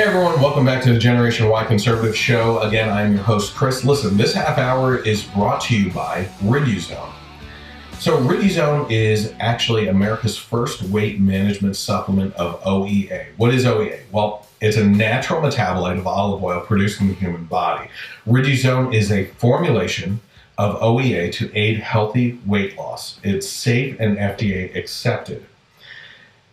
everyone, welcome back to the Generation Y Conservative Show. Again, I'm your host, Chris. Listen, this half hour is brought to you by Riduzone. So Riduzone is actually America's first weight management supplement of OEA. What is OEA? Well, it's a natural metabolite of olive oil produced in the human body. Riduzone is a formulation of OEA to aid healthy weight loss. It's safe and FDA accepted.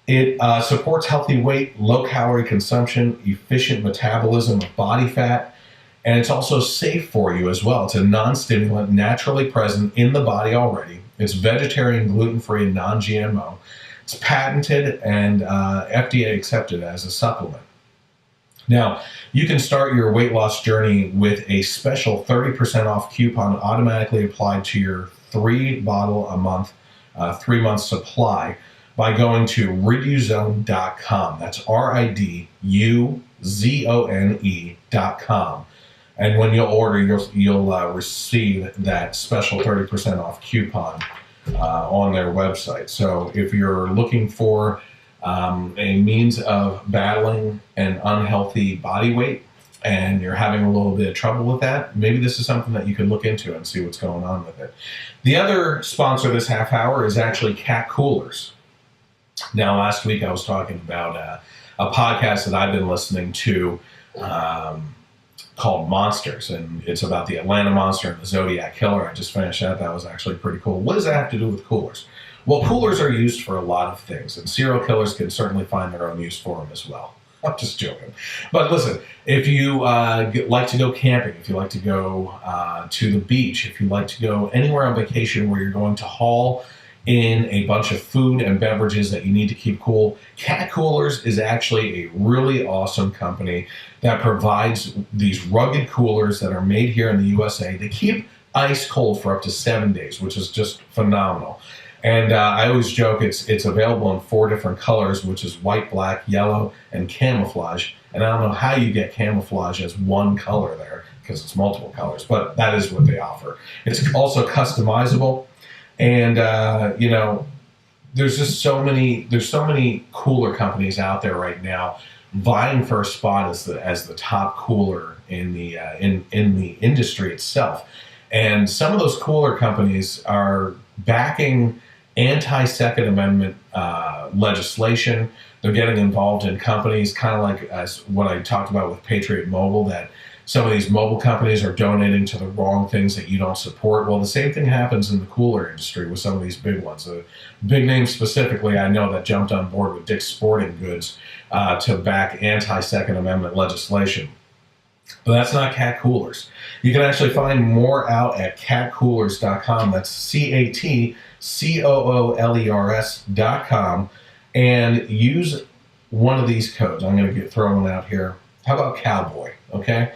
It supports healthy weight, low-calorie consumption, efficient metabolism of body fat, and it's also safe for you as well. It's a non-stimulant, naturally present in the body already. It's vegetarian, gluten-free, and non-GMO. It's patented and FDA accepted as a supplement. Now, you can start your weight loss journey with a special 30% off coupon automatically applied to your 3-bottle-a-month, 3-month supply by going to riduzone.com. That's RIDUZONE.com. And when you'll order, you'll receive that special 30% off coupon on their website. So if you're looking for a means of battling an unhealthy body weight and you're having a little bit of trouble with that, maybe this is something that you could look into and see what's going on with it. The other sponsor this half hour is actually Cat Coolers. Now, last week I was talking about a podcast that I've been listening to called Monsters, and it's about the Atlanta Monster and the Zodiac Killer. I just finished that. That was actually pretty cool. What does that have to do with coolers? Well, coolers are used for a lot of things, and serial killers can certainly find their own use for them as well. I'm just joking. But listen, if you like to go camping, if you like to go to the beach, if you like to go anywhere on vacation where you're going to haul in a bunch of food and beverages that you need to keep cool, Cat Coolers is actually a really awesome company that provides these rugged coolers that are made here in the USA. They keep ice cold for up to 7 days, which is just phenomenal. And I always joke it's available in 4 different colors, which is white, black, yellow, and camouflage. And I don't know how you get camouflage as one color there, because it's multiple colors, but that is what they offer. It's also customizable. And, there's just so many cooler companies out there right now vying for a spot as the top cooler in the industry itself. And some of those cooler companies are backing anti-Second Amendment legislation. They're getting involved in companies kind of like as what I talked about with Patriot Mobile, that some of these mobile companies are donating to the wrong things that you don't support. Well, the same thing happens in the cooler industry with some of these big ones. Big names specifically, I know that jumped on board with Dick's Sporting Goods to back anti-Second Amendment legislation. But that's not Cat Coolers. You can actually find more out at catcoolers.com. That's CATCOOLERS.com. And use one of these codes. I'm going to throw one out here. How about Cowboy? Okay?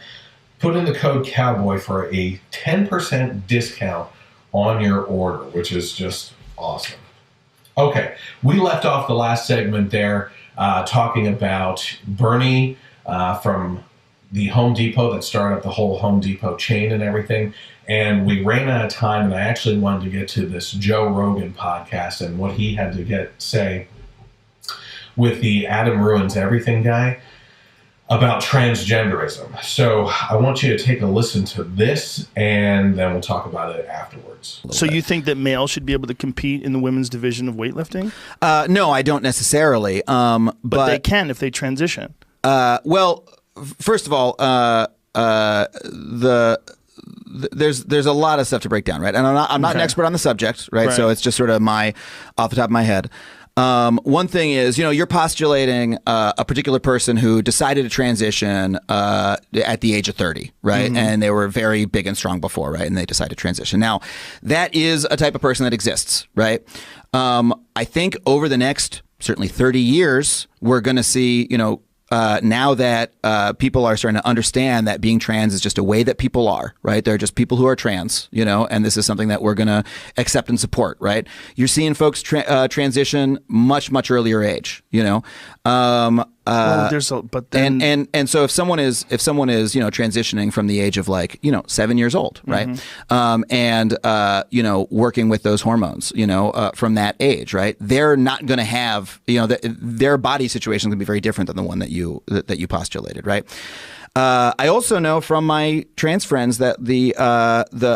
Put in the code Cowboy for a 10% discount on your order, which is just awesome. Okay, we left off the last segment there talking about Bernie from the Home Depot that started up the whole Home Depot chain and everything. And we ran out of time, and I actually wanted to get to this Joe Rogan podcast and what he had to say with the Adam Ruins Everything guy about transgenderism. So I want you to take a listen to this, and then we'll talk about it afterwards. So you think that males should be able to compete in the women's division of weightlifting? No, I don't necessarily. But they can if they transition. Well, first of all, there's a lot of stuff to break down, right? And I'm not an expert on the subject, right? So it's just sort of off the top of my head. One thing is, you're postulating a particular person who decided to transition at the age of 30, right? Mm-hmm. And they were very big and strong before, right? And they decided to transition. Now, that is a type of person that exists, right? I think over the next certainly 30 years, we're going to see, now that people are starting to understand that being trans is just a way that people are, right? They're just people who are trans, and this is something that we're going to accept and support, right? You're seeing folks transition much, much earlier age, but then and so if someone is transitioning from the age of 7 years old, right, and working with those hormones, from that age, right, they're not going to have their body situation is going to be very different than the one that you postulated, right. I also know from my trans friends that the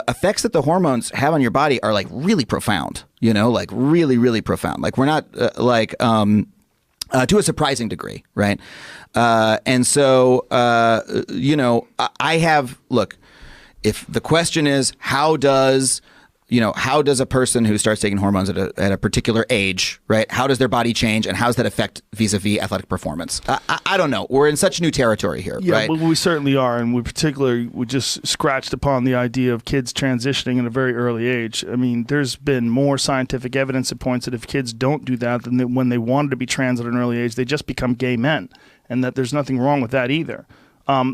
effects that the hormones have on your body are really profound, really, really profound. We're not to a surprising degree, right? And so, I have, look, if the question is how does a person who starts taking hormones at a particular age, right? How does their body change, and how does that affect vis-a-vis athletic performance? I don't know. We're in such new territory here, right? Yeah, we certainly are, and we just scratched upon the idea of kids transitioning at a very early age. I mean, there's been more scientific evidence that points that if kids don't do that, then when they wanted to be trans at an early age, they just become gay men, and that there's nothing wrong with that either.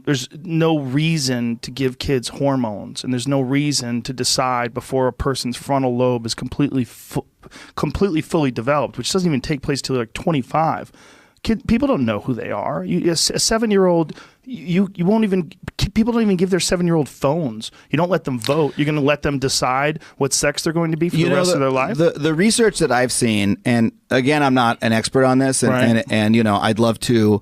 There's no reason to give kids hormones, and there's no reason to decide before a person's frontal lobe is completely fully developed, which doesn't even take place till 25. People don't know who they are. A 7-year-old, you won't even. People don't even give their 7-year-old phones. You don't let them vote. You're going to let them decide what sex they're going to be for the rest of their life. The research that I've seen, and again, I'm not an expert on this, and I'd love to.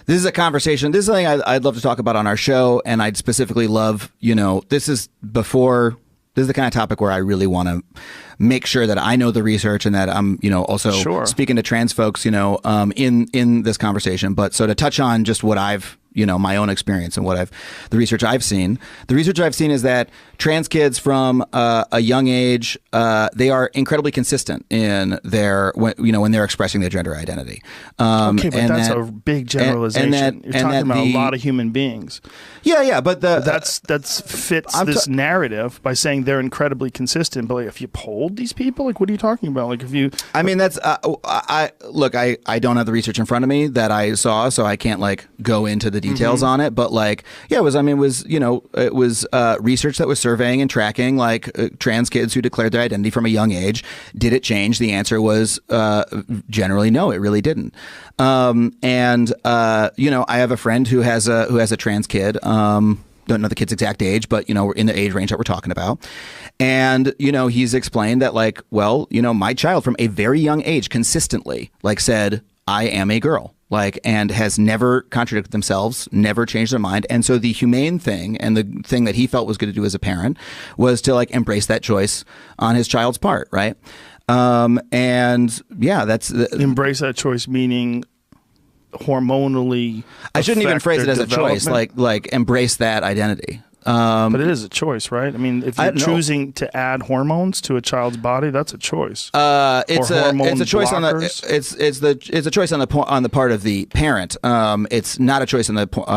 This is a conversation. This is something I'd love to talk about on our show, and I'd specifically love, this is the kind of topic where I really want to make sure that I know the research and that I'm, also speaking to trans folks, in this conversation. But so to touch on just what I've, my own experience and the research I've seen. The research I've seen is that trans kids from a young age, they are incredibly consistent in when they're expressing their gender identity. Okay, but that's a big generalization. You're talking about a lot of human beings. Yeah, but that's fits this narrative by saying they're incredibly consistent. But if you polled these people, what are you talking about? If you, I mean, that's I don't have the research in front of me that I saw, so I can't go into the details on it, but it was research that was surveying and tracking trans kids who declared their identity from a young age. Did it change? The answer was generally no, it really didn't. I have a friend who has a trans kid. Don't know the kid's exact age, but we're in the age range that we're talking about. And he's explained that my child from a very young age consistently said, I am a girl. And has never contradicted themselves, never changed their mind. And so the humane thing and the thing that he felt was good to do as a parent was to embrace that choice on his child's part, right? And yeah, that's embrace that choice, meaning hormonally. I shouldn't even phrase it as a choice, embrace that identity. But it is a choice, right? I mean, if you're choosing to add hormones to a child's body, that's a choice. It's a choice blockers. It's a choice on the part of the parent. It's not a choice on the part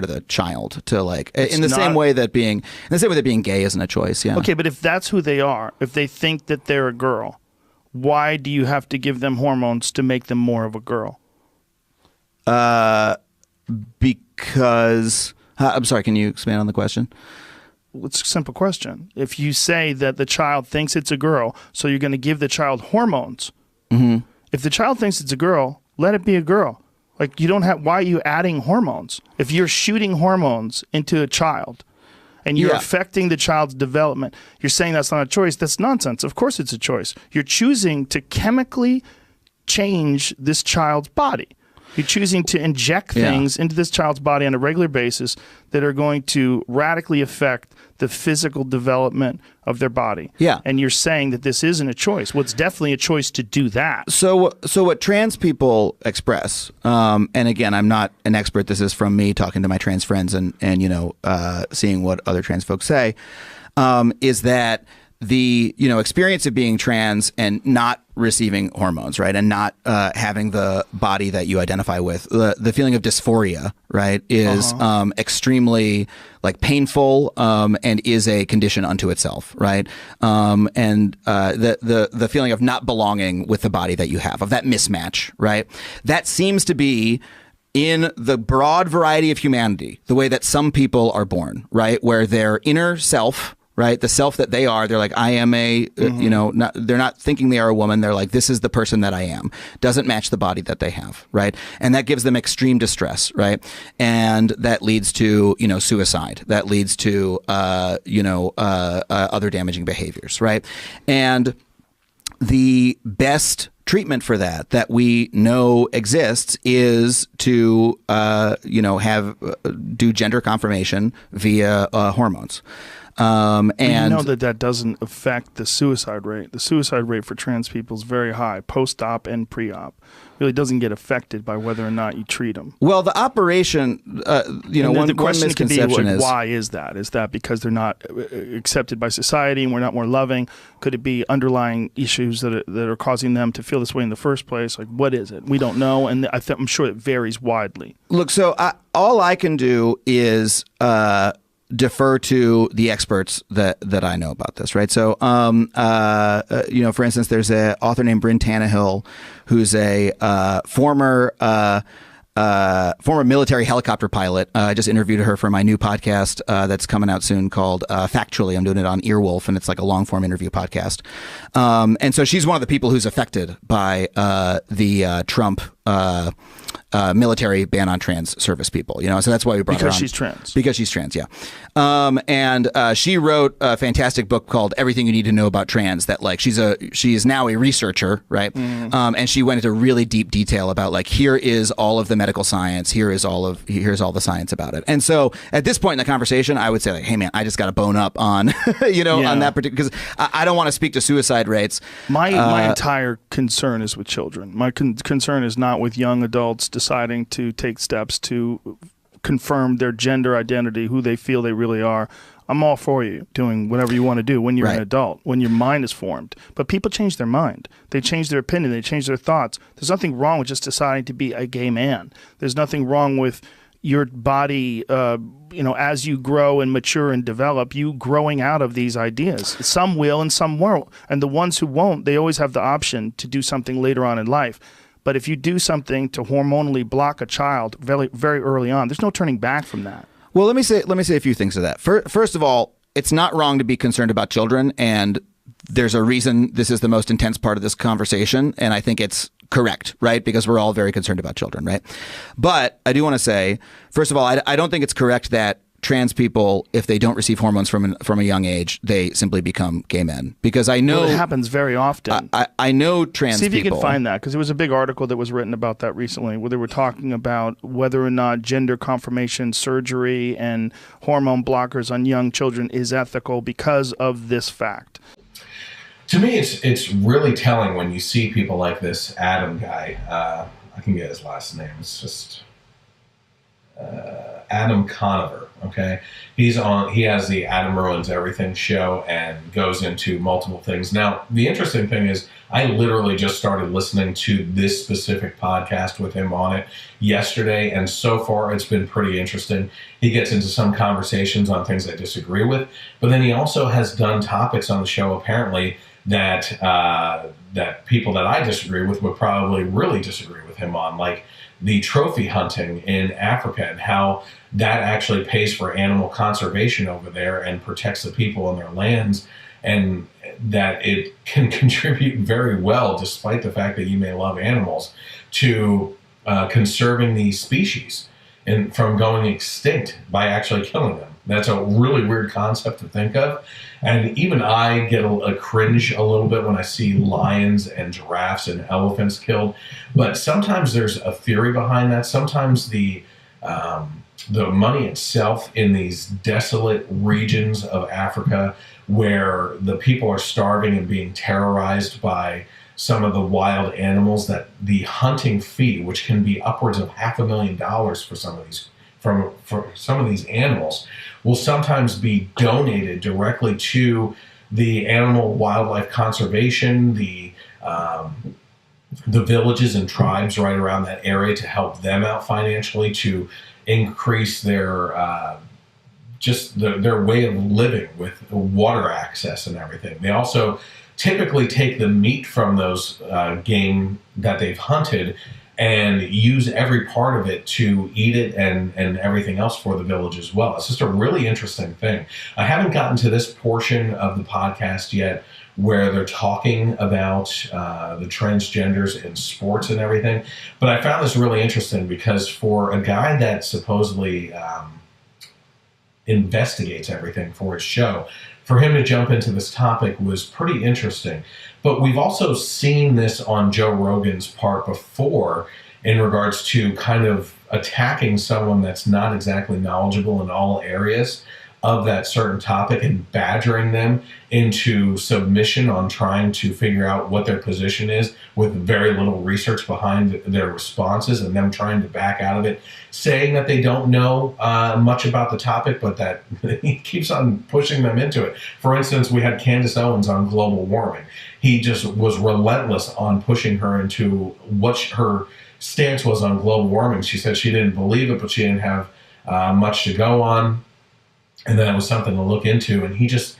of the child to in the same way that being gay isn't a choice. Yeah. Okay, but if that's who they are, if they think that they're a girl, why do you have to give them hormones to make them more of a girl? Because. I'm sorry, can you expand on the question? It's a simple question. If you say that the child thinks it's a girl, so you're going to give the child hormones. Mm-hmm. If the child thinks it's a girl, let it be a girl. You don't have. Why are you adding hormones? If you're shooting hormones into a child and you're affecting the child's development, you're saying that's not a choice. That's nonsense. Of course it's a choice. You're choosing to chemically change this child's body. You're choosing to inject things into this child's body on a regular basis that are going to radically affect the physical development of their body. Yeah. And you're saying that this isn't a choice. Well, it's definitely a choice to do that. So what trans people express, and again, I'm not an expert. This is from me talking to my trans friends and seeing what other trans folks say, is that the experience of being trans and not receiving hormones, right, and not having the body that you identify with, the feeling of dysphoria, right, is extremely painful and is a condition unto itself, right, and the feeling of not belonging with the body that you have, of that mismatch, right, that seems to be in the broad variety of humanity the way that some people are born, right, where their inner self, right? The self that they are, they're like, I am they're not thinking they are a woman. They're like, this is the person that I am. Doesn't match the body that they have, right? And that gives them extreme distress, right? And that leads to, suicide. That leads to, other damaging behaviors, right? And the best treatment for that we know exists is to do gender confirmation via hormones. And you know that doesn't affect the suicide rate. The suicide rate for trans people is very high, post-op and pre-op. Really doesn't get affected by whether or not you treat them. Well, the operation, the question could be, is why is that? Is that because they're not accepted by society and we're not more loving? Could it be underlying issues that are causing them to feel this way in the first place? Like, what is it? We don't know, and I'm sure it varies widely. Look, so all I can do is defer to the experts that I know about this, right? So, for instance, there's an author named Bryn Tannehill, who's a former military helicopter pilot. I just interviewed her for my new podcast that's coming out soon called Factually. I'm doing it on Earwolf, and it's like a long form interview podcast. And so she's one of the people who's affected by the Trump military ban on trans service people, so that's why we brought her on. Because she's trans, yeah. And she wrote a fantastic book called Everything You Need to Know About Trans that she is now a researcher, right? And she went into really deep detail about here is all of the medical science, here's all the science about it. And so at this point in the conversation, I would say hey man, I just got to bone up on, on that particular, because I don't want to speak to suicide rates. My entire concern is with children. My concern is not with young adults deciding to take steps to confirm their gender identity, who they feel they really are. I'm all for you doing whatever you want to do when you're an adult, when your mind is formed. But people change their mind. They change their opinion. They change their thoughts. There's nothing wrong with just deciding to be a gay man. There's nothing wrong with your body, as you grow and mature and develop, you growing out of these ideas. Some will and some won't. And the ones who won't, they always have the option to do something later on in life. But if you do something to hormonally block a child very, very early on, there's no turning back from that. Well, let me say a few things to that. First of all, it's not wrong to be concerned about children, and there's a reason this is the most intense part of this conversation, and I think it's correct, right? Because we're all very concerned about children, right? But I do want to say, first of all, I don't think it's correct that trans people, if they don't receive hormones from a young age, they simply become gay men. Because I know it happens very often. I know trans people. See if you can find that, because there was a big article that was written about that recently, where they were talking about whether or not gender confirmation surgery and hormone blockers on young children is ethical because of this fact. To me, it's really telling when you see people like this Adam guy. I can get his last name. It's just Adam Conover. Okay, he has the Adam Ruins Everything show and goes into multiple things. Now, the interesting thing is I literally just started listening to this specific podcast with him on it yesterday, and so far it's been pretty interesting. He gets into some conversations on things I disagree with, but then he also has done topics on the show apparently that that people that I disagree with would probably really disagree with him on, like the trophy hunting in Africa and how that actually pays for animal conservation over there and protects the people and their lands, and that it can contribute very well, despite the fact that you may love animals, to conserving these species and from going extinct by actually killing them. That's a really weird concept to think of. And even I get a cringe a little bit when I see lions and giraffes and elephants killed. But sometimes there's a theory behind that. Sometimes the money itself in these desolate regions of Africa where the people are starving and being terrorized by some of the wild animals, that the hunting fee, which can be upwards of $500,000 for some of these for some of these animals, will sometimes be donated directly to the animal wildlife conservation, the villages and tribes right around that area to help them out financially to increase their just their way of living with water access and everything. They also typically take the meat from those game that they've hunted and use every part of it to eat it and everything else for the village as well. It's just a really interesting thing. I haven't gotten to this portion of the podcast yet where they're talking about the transgenders in sports and everything, but I found this really interesting because for a guy that supposedly investigates everything for his show, for him to jump into this topic was pretty interesting. But we've also seen this on Joe Rogan's part before in regards to kind of attacking someone that's not exactly knowledgeable in all areas of that certain topic and badgering them into submission on trying to figure out what their position is with very little research behind their responses and them trying to back out of it, saying that they don't know much about the topic, but that he keeps on pushing them into it. For instance, we had Candace Owens on global warming. He just was relentless on pushing her into what her stance was on global warming. She said she didn't believe it, but she didn't have much to go on, and that was something to look into. And he just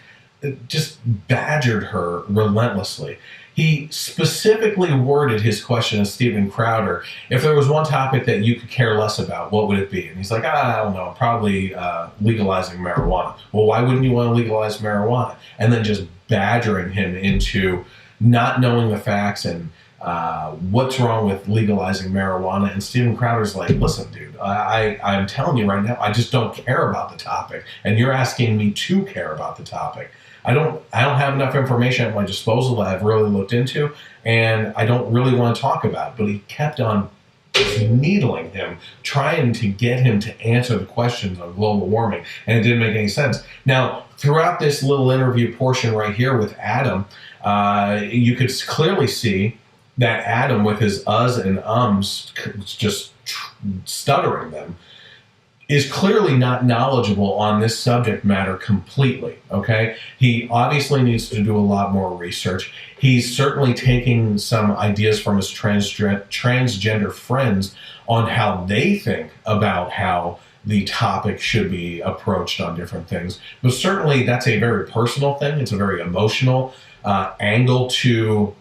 badgered her relentlessly. He specifically worded his question to Steven Crowder: if there was one topic that you could care less about, what would it be? And he's like, I don't know, probably legalizing marijuana. Well, why wouldn't you want to legalize marijuana? And then just badgering him into not knowing the facts and what's wrong with legalizing marijuana. And Steven Crowder's like, listen, dude, I'm telling you right now, I just don't care about the topic. And you're asking me to care about the topic. I don't have enough information at my disposal that I've really looked into, and I don't really want to talk about it. But he kept on needling him, trying to get him to answer the questions on global warming, and it didn't make any sense. Now, throughout this little interview portion right here with Adam, you could clearly see that Adam, with his uhs and ums, just stuttering them, is clearly not knowledgeable on this subject matter completely, okay? He obviously needs to do a lot more research. He's certainly taking some ideas from his transgender friends on how they think about how the topic should be approached on different things. But certainly that's a very personal thing. It's a very emotional angle to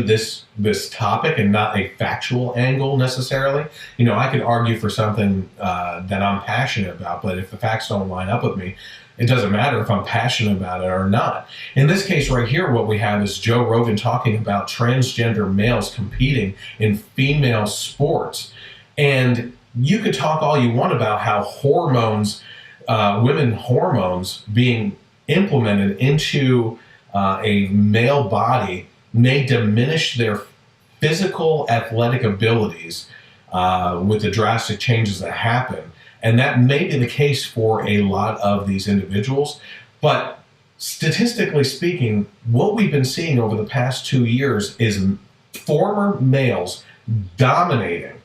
this topic, and not a factual angle necessarily. You know, I could argue for something that I'm passionate about, but if the facts don't line up with me, it doesn't matter if I'm passionate about it or not. In this case right here, what we have is Joe Rogan talking about transgender males competing in female sports. And you could talk all you want about how hormones, women hormones being implemented into a male body may diminish their physical athletic abilities with the drastic changes that happen. And that may be the case for a lot of these individuals. But statistically speaking, what we've been seeing over the past 2 years is former males dominating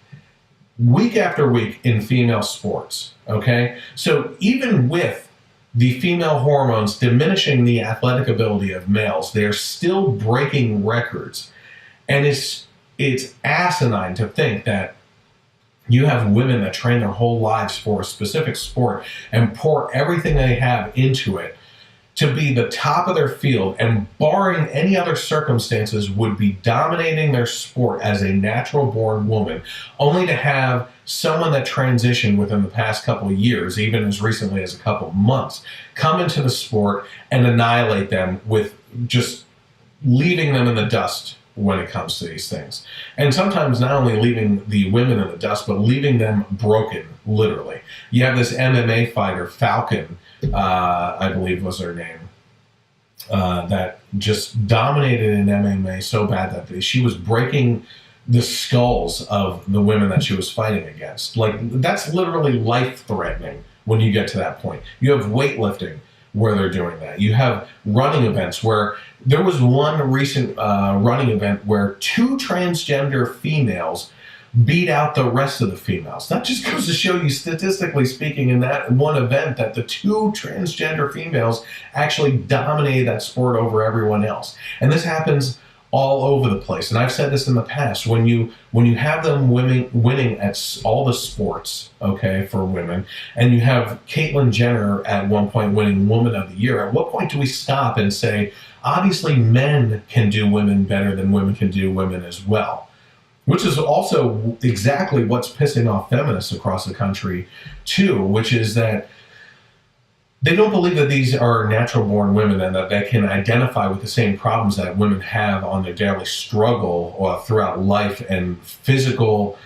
week after week in female sports, okay? So even with the female hormones diminishing the athletic ability of males, they're still breaking records. And it's asinine to think that you have women that train their whole lives for a specific sport and pour everything they have into it to be the top of their field, and barring any other circumstances would be dominating their sport as a natural-born woman, only to have someone that transitioned within the past couple of years, even as recently as a couple of months, come into the sport and annihilate them with just leaving them in the dust when it comes to these things. And sometimes not only leaving the women in the dust, but leaving them broken, literally. You have this MMA fighter, Falcon, I believe was her name, that just dominated in MMA so bad that she was breaking the skulls of the women that she was fighting against. Like, that's literally life-threatening when you get to that point. You have weightlifting where they're doing that. You have running events where there was one recent running event where 2 transgender females beat out the rest of the females. That just goes to show you, statistically speaking, in that one event, that the 2 transgender females actually dominated that sport over everyone else. And this happens all over the place. And I've said this in the past, when you have them winning at all the sports, okay, for women, and you have Caitlyn Jenner at one point winning Woman of the Year, at what point do we stop and say, obviously men can do women better than women can do women as well? which is also exactly what's pissing off feminists across the country too, which is that they don't believe that these are natural-born women and that they can identify with the same problems that women have on their daily struggle or throughout life, and physical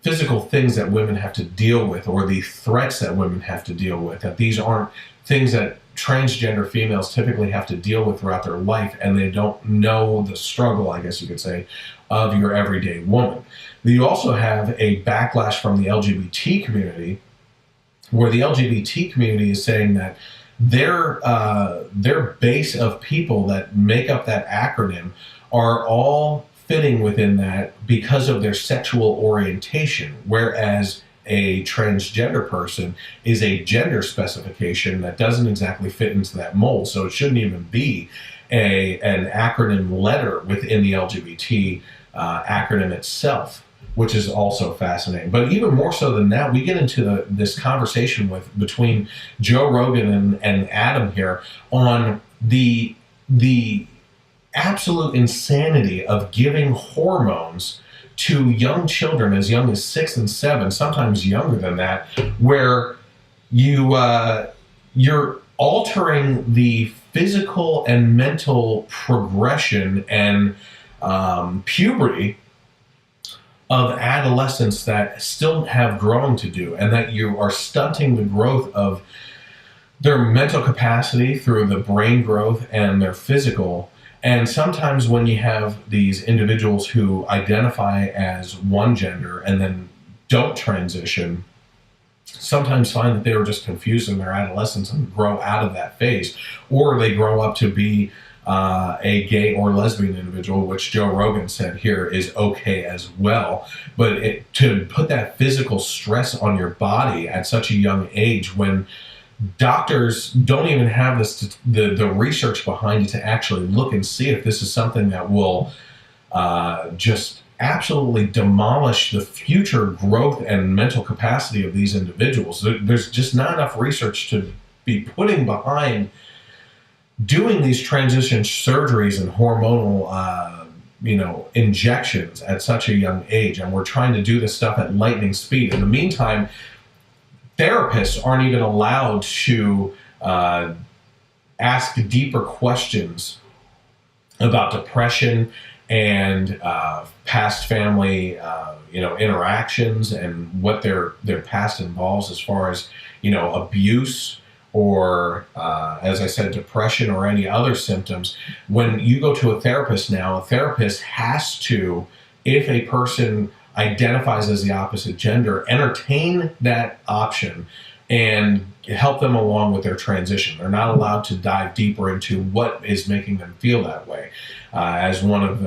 things that women have to deal with, or the threats that women have to deal with, that these aren't things that transgender females typically have to deal with throughout their life, and they don't know the struggle, I guess you could say, of your everyday woman. You also have a backlash from the LGBT community, where the LGBT community is saying that their base of people that make up that acronym are all fitting within that because of their sexual orientation, whereas a transgender person is a gender specification that doesn't exactly fit into that mold. So it shouldn't even be an acronym letter within the LGBT acronym itself, which is also fascinating. But even more so than that, we get into this conversation between Joe Rogan and Adam here on the absolute insanity of giving hormones to young children as young as 6 and 7, sometimes younger than that, where you're altering the physical and mental progression and puberty of adolescents that still have growing to do, and that you are stunting the growth of their mental capacity through the brain growth and their physical. And sometimes when you have these individuals who identify as one gender and then don't transition, sometimes find that they were just confused in their adolescence and grow out of that phase, or they grow up to be a gay or lesbian individual, which Joe Rogan said here is okay as well. But to put that physical stress on your body at such a young age, when doctors don't even have the research behind it to actually look and see if this is something that will just absolutely demolish the future growth and mental capacity of these individuals. There's just not enough research to be putting behind doing these transition surgeries and hormonal injections at such a young age. And we're trying to do this stuff at lightning speed. In the meantime, therapists aren't even allowed to ask deeper questions about depression and past family interactions and what their past involves as far as abuse or as I said, depression or any other symptoms. When you go to a therapist now, a therapist has to, if a person identifies as the opposite gender, entertain that option and help them along with their transition. They're not allowed to dive deeper into what is making them feel that way. As one of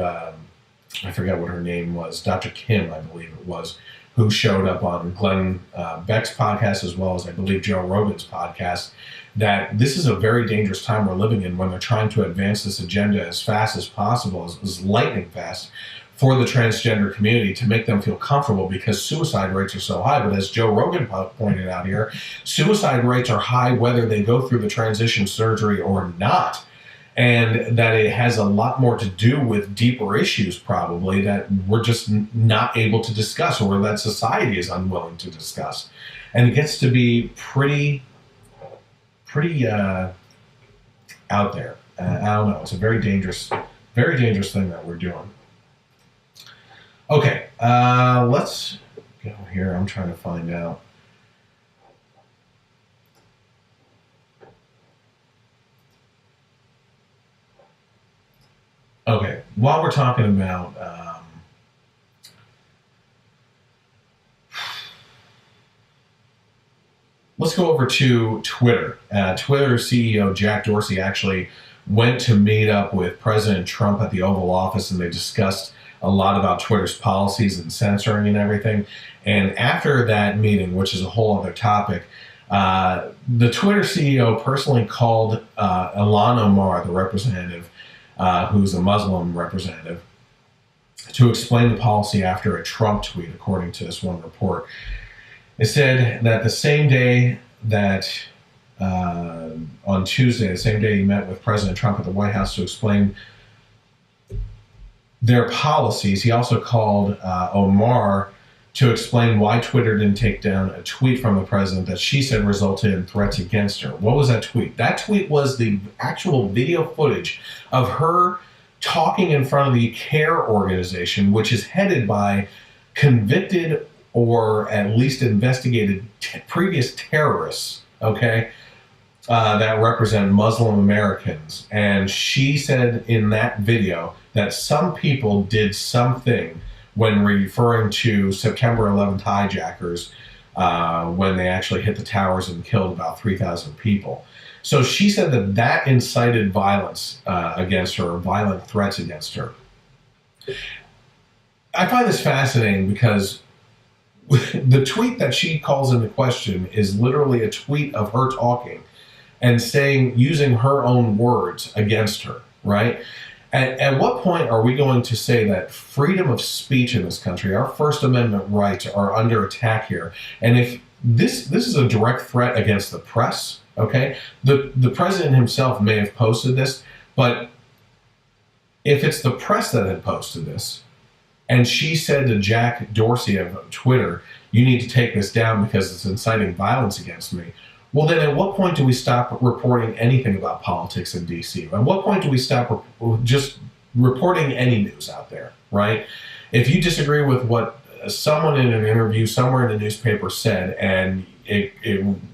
I forget what her name was, Dr. Kim, I believe it was, who showed up on Glenn Beck's podcast as well as I believe Joe Rogan's podcast, that this is a very dangerous time we're living in when they're trying to advance this agenda as fast as possible, as lightning fast, for the transgender community to make them feel comfortable, because suicide rates are so high. But as Joe Rogan pointed out here, suicide rates are high whether they go through the transition surgery or not. And that it has a lot more to do with deeper issues probably that we're just not able to discuss, or that society is unwilling to discuss. And it gets to be pretty out there. I don't know. It's a very dangerous thing that we're doing. Okay, let's go here. I'm trying to find out. Okay, while we're talking about let's go over to Twitter. Twitter CEO Jack Dorsey actually went to meet up with President Trump at the Oval Office, and they discussed a lot about Twitter's policies and censoring and everything. And after that meeting, which is a whole other topic, the Twitter CEO personally called Ilhan Omar, the representative, who's a Muslim representative, to explain the policy after a Trump tweet, according to this one report. It said that the same day that, on Tuesday, the same day he met with President Trump at the White House to explain their policies. He also called Omar to explain why Twitter didn't take down a tweet from the president that she said resulted in threats against her. What was that tweet? That tweet was the actual video footage of her talking in front of the CARE organization, which is headed by convicted or at least investigated previous terrorists, okay, that represent Muslim Americans. And she said in that video that some people did something when referring to September 11th hijackers, when they actually hit the towers and killed about 3,000 people. So she said that that incited violence against her, or violent threats against her. I find this fascinating because the tweet that she calls into question is literally a tweet of her talking and saying, using her own words against her, right? At what point are we going to say that freedom of speech in this country, our First Amendment rights, are under attack here? And if this is a direct threat against the press, okay? The president himself may have posted this, but if it's the press that had posted this, and she said to Jack Dorsey of Twitter, you need to take this down because it's inciting violence against me, well, then at what point do we stop reporting anything about politics in D.C.? At what point do we stop just reporting any news out there, right? If you disagree with what someone in an interview somewhere in a newspaper said and it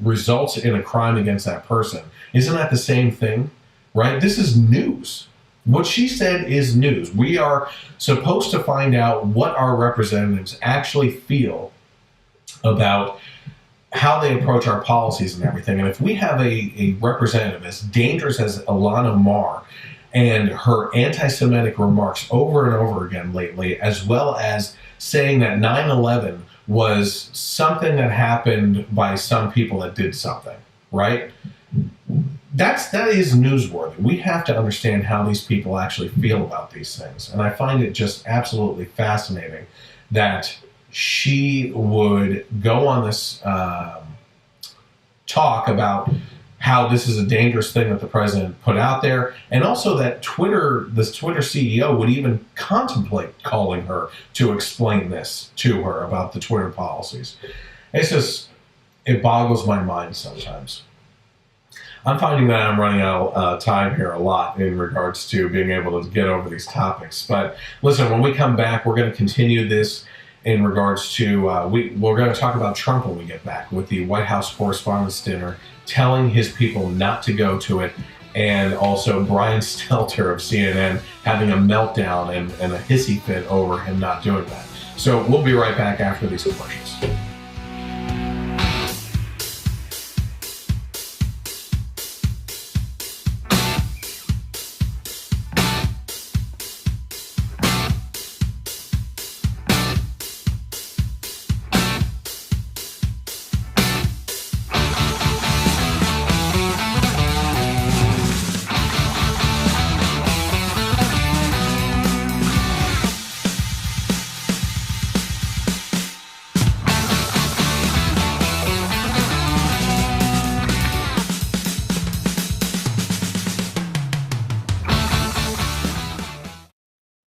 results in a crime against that person, isn't that the same thing, right? This is news. What she said is news. We are supposed to find out what our representatives actually feel about how they approach our policies and everything. And if we have a representative as dangerous as Ilhan Omar and her anti-Semitic remarks over and over again lately, as well as saying that 9/11 was something that happened by some people that did something, right? That is newsworthy. We have to understand how these people actually feel about these things. And I find it just absolutely fascinating that she would go on this talk about how this is a dangerous thing that the president put out there, and also that this Twitter CEO would even contemplate calling her to explain this to her about the Twitter policies. It boggles my mind sometimes. I'm finding that I'm running out of time here a lot in regards to being able to get over these topics. But listen, when we come back, we're going to continue this in regards to, we're going to talk about Trump when we get back, with the White House Correspondents' Dinner, telling his people not to go to it, and also Brian Stelter of CNN having a meltdown and a hissy fit over him not doing that. So we'll be right back after these commercials.